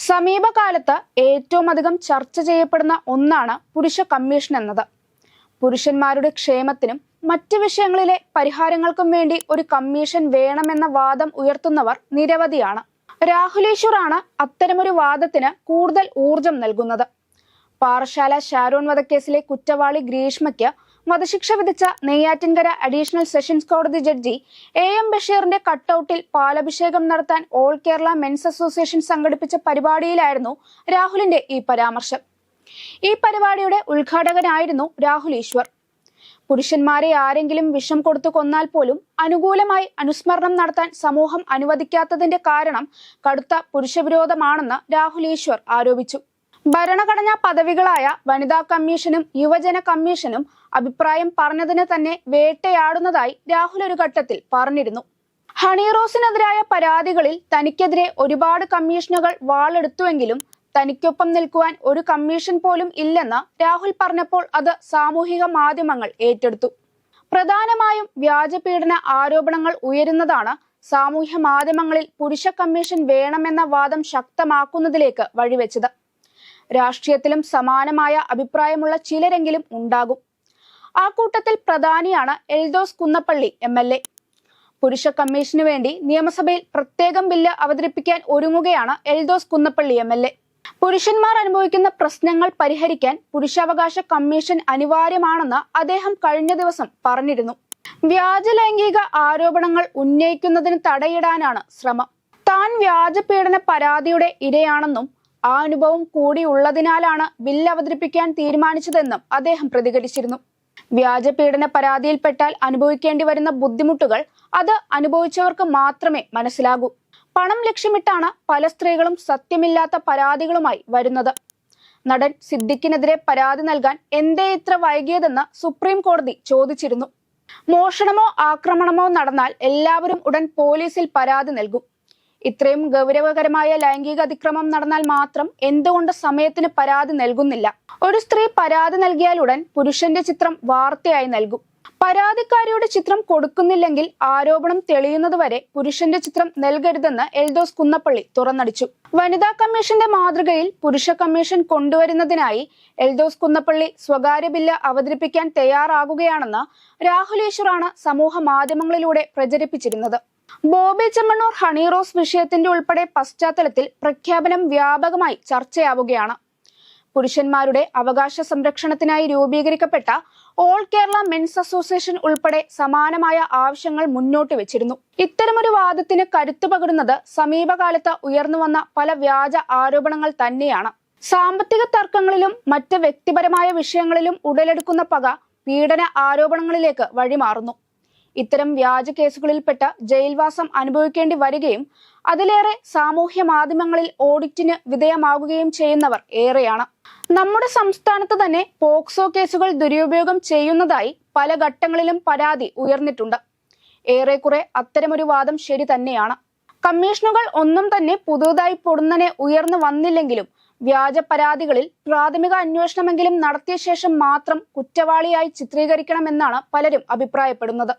സമീപകാലത്ത് ഏറ്റവും അധികം ചർച്ച ചെയ്യപ്പെടുന്ന ഒന്നാണ് പുരുഷ കമ്മീഷൻ എന്നത്. പുരുഷന്മാരുടെ ക്ഷേമത്തിനും മറ്റ് വിഷയങ്ങളിലെ പരിഹാരങ്ങൾക്കും വേണ്ടി ഒരു കമ്മീഷൻ വേണമെന്ന വാദം ഉയർത്തുന്നവർ നിരവധിയാണ്. രാഹുൽ ഈശ്വറാണ് അത്തരമൊരു വാദത്തിന് കൂടുതൽ ഊർജം നൽകുന്നത്. പാറശാല ഷാരോൺ വധക്കേസിലെ കുറ്റവാളി ഗ്രീഷ്മയ്ക്ക് വധശിക്ഷ വിധിച്ച നെയ്യാറ്റിൻകര അഡീഷണൽ സെഷൻസ് കോടതി ജഡ്ജി AM ബഷീറിന്റെ കട്ടൌട്ടിൽ പാലഭിഷേകം നടത്താൻ ഓൾ കേരള മെൻസ് അസോസിയേഷൻ സംഘടിപ്പിച്ച പരിപാടിയിലായിരുന്നു രാഹുലിന്റെ ഈ പരാമർശം. ഈ പരിപാടിയുടെ ഉദ്ഘാടകനായിരുന്നു രാഹുൽ ഈശ്വർ. പുരുഷന്മാരെ ആരെങ്കിലും വിഷം കൊടുത്തു കൊന്നാൽ പോലും അനുകൂലമായി അനുസ്മരണം നടത്താൻ സമൂഹം അനുവദിക്കാത്തതിന്റെ കാരണം കടുത്ത പുരുഷവിരോധമാണെന്ന് രാഹുൽ ഈശ്വർ ആരോപിച്ചു. ഭരണഘടനാ പദവികളായ വനിതാ കമ്മീഷനും യുവജന കമ്മീഷനും അഭിപ്രായം പറഞ്ഞതിന് തന്നെ വേട്ടയാടുന്നതായി രാഹുൽ ഒരു ഘട്ടത്തിൽ പറഞ്ഞിരുന്നു. ഹണി റോസിനെതിരായ പരാതികളിൽ തനിക്കെതിരെ ഒരുപാട് കമ്മീഷനുകൾ വാളെടുത്തുവെങ്കിലും തനിക്കൊപ്പം നിൽക്കുവാൻ ഒരു കമ്മീഷൻ പോലും ഇല്ലെന്ന് രാഹുൽ പറഞ്ഞപ്പോൾ അത് സാമൂഹിക മാധ്യമങ്ങൾ ഏറ്റെടുത്തു. പ്രധാനമായും വ്യാജപീഡന ആരോപണങ്ങൾ ഉയരുന്നതാണ് സാമൂഹ്യ മാധ്യമങ്ങളിൽ പുരുഷ കമ്മീഷൻ വേണമെന്ന വാദം ശക്തമാക്കുന്നതിലേക്ക് വഴിവെച്ചത്. രാഷ്ട്രീയത്തിലും സമാനമായ അഭിപ്രായമുള്ള ചിലരെങ്കിലും ഉണ്ടാകും. ആ കൂട്ടത്തിൽ പ്രധാനിയാണ് എൽദോസ് കുന്നപ്പള്ളി MLA. പുരുഷ കമ്മീഷന് വേണ്ടി നിയമസഭയിൽ പ്രത്യേകം ബില്ല് അവതരിപ്പിക്കാൻ ഒരുങ്ങുകയാണ് എൽദോസ് കുന്നപ്പള്ളി MLA. പുരുഷന്മാർ അനുഭവിക്കുന്ന പ്രശ്നങ്ങൾ പരിഹരിക്കാൻ പുരുഷാവകാശ കമ്മീഷൻ അനിവാര്യമാണെന്ന് അദ്ദേഹം കഴിഞ്ഞ ദിവസം പറഞ്ഞിരുന്നു. വ്യാജ ലൈംഗിക ആരോപണങ്ങൾ ഉന്നയിക്കുന്നതിന് തടയിടാനാണ് ശ്രമം. താൻ വ്യാജപീഡന പരാതിയുടെ ഇരയാണെന്നും ആ അനുഭവം കൂടി ഉള്ളതിനാലാണ് ബില്ല് അവതരിപ്പിക്കാൻ തീരുമാനിച്ചതെന്നും അദ്ദേഹം പ്രതികരിച്ചിരുന്നു. വ്യാജപീഡന പരാതിയിൽപ്പെട്ടാൽ അനുഭവിക്കേണ്ടി വരുന്ന ബുദ്ധിമുട്ടുകൾ അത് അനുഭവിച്ചവർക്ക് മാത്രമേ മനസ്സിലാകൂ. പണം ലക്ഷ്യമിട്ടാണ് പല സ്ത്രീകളും സത്യമില്ലാത്ത പരാതികളുമായി വരുന്നത്. നടൻ സിദ്ദിഖിനെതിരെ പരാതി നൽകാൻ എന്തേ ഇത്ര വൈകിയതെന്ന് സുപ്രീം കോടതി ചോദിച്ചിരുന്നു. മോഷണമോ ആക്രമണമോ നടന്നാൽ എല്ലാവരും ഉടൻ പോലീസിൽ പരാതി നൽകും. ഇത്രയും ഗൗരവകരമായ ലൈംഗിക അതിക്രമം നടന്നാൽ മാത്രം എന്തുകൊണ്ട് സമയത്തിന് പരാതി നൽകുന്നില്ല? ഒരു സ്ത്രീ പരാതി നൽകിയാൽ ഉടൻ പുരുഷന്റെ ചിത്രം വാർത്തയായി നൽകും. പരാതിക്കാരിയുടെ ചിത്രം കൊടുക്കുന്നില്ലെങ്കിൽ ആരോപണം തെളിയുന്നതുവരെ പുരുഷന്റെ ചിത്രം നൽകരുതെന്ന് എൽദോസ് കുന്നപ്പള്ളി തുറന്നടിച്ചു. വനിതാ കമ്മീഷന്റെ മാതൃകയിൽ പുരുഷ കമ്മീഷൻ കൊണ്ടുവരുന്നതിനായി എൽദോസ് കുന്നപ്പള്ളി സ്വകാര്യ ബില്ല് അവതരിപ്പിക്കാൻ തയ്യാറാകുകയാണെന്ന് രാഹുൽ ഈശ്വറാണ് സമൂഹ മാധ്യമങ്ങളിലൂടെ പ്രചരിപ്പിച്ചിരുന്നത്. ബോബി ചെമ്മണ്ണൂർ ഹണി റോസ് വിഷയത്തിന്റെ ഉൾപ്പെടെ പശ്ചാത്തലത്തിൽ പ്രഖ്യാപനം വ്യാപകമായി ചർച്ചയാവുകയാണ്. പുരുഷന്മാരുടെ അവകാശ സംരക്ഷണത്തിനായി രൂപീകരിക്കപ്പെട്ട ഓൾ കേരള മെൻസ് അസോസിയേഷൻ ഉൾപ്പെടെ സമാനമായ ആവശ്യങ്ങൾ മുന്നോട്ട് വെച്ചിരുന്നു. ഇത്തരമൊരു വാദത്തിന് കരുത്തു പകരുന്നത് സമീപകാലത്ത് ഉയർന്നുവന്ന പല വ്യാജ ആരോപണങ്ങൾ തന്നെയാണ്. സാമ്പത്തിക തർക്കങ്ങളിലും മറ്റ് വ്യക്തിപരമായ വിഷയങ്ങളിലും ഉടലെടുക്കുന്ന പക പീഡന ആരോപണങ്ങളിലേക്ക് വഴിമാറുന്നു. ഇത്തരം വ്യാജ കേസുകളിൽപ്പെട്ട ജയിൽവാസം അനുഭവിക്കേണ്ടി വരികയും അതിലേറെ സാമൂഹ്യ മാധ്യമങ്ങളിൽ ഓഡിറ്റിന് വിധേയമാകുകയും ചെയ്യുന്നവർ ഏറെയാണ്. നമ്മുടെ സംസ്ഥാനത്ത് തന്നെ പോക്സോ കേസുകൾ ദുരുപയോഗം ചെയ്യുന്നതായി പല ഘട്ടങ്ങളിലും പരാതി ഉയർന്നിട്ടുണ്ട്. ഏറെക്കുറെ അത്തരമൊരു വാദം ശരി തന്നെയാണ്. കമ്മീഷനുകൾ ഒന്നും തന്നെ പുതുതായി പൊടുന്നനെ ഉയർന്നു വന്നില്ലെങ്കിലും വ്യാജ പരാതികളിൽ പ്രാഥമിക അന്വേഷണമെങ്കിലും നടത്തിയ ശേഷം മാത്രം കുറ്റവാളിയായി ചിത്രീകരിക്കണമെന്നാണ് പലരും അഭിപ്രായപ്പെടുന്നത്.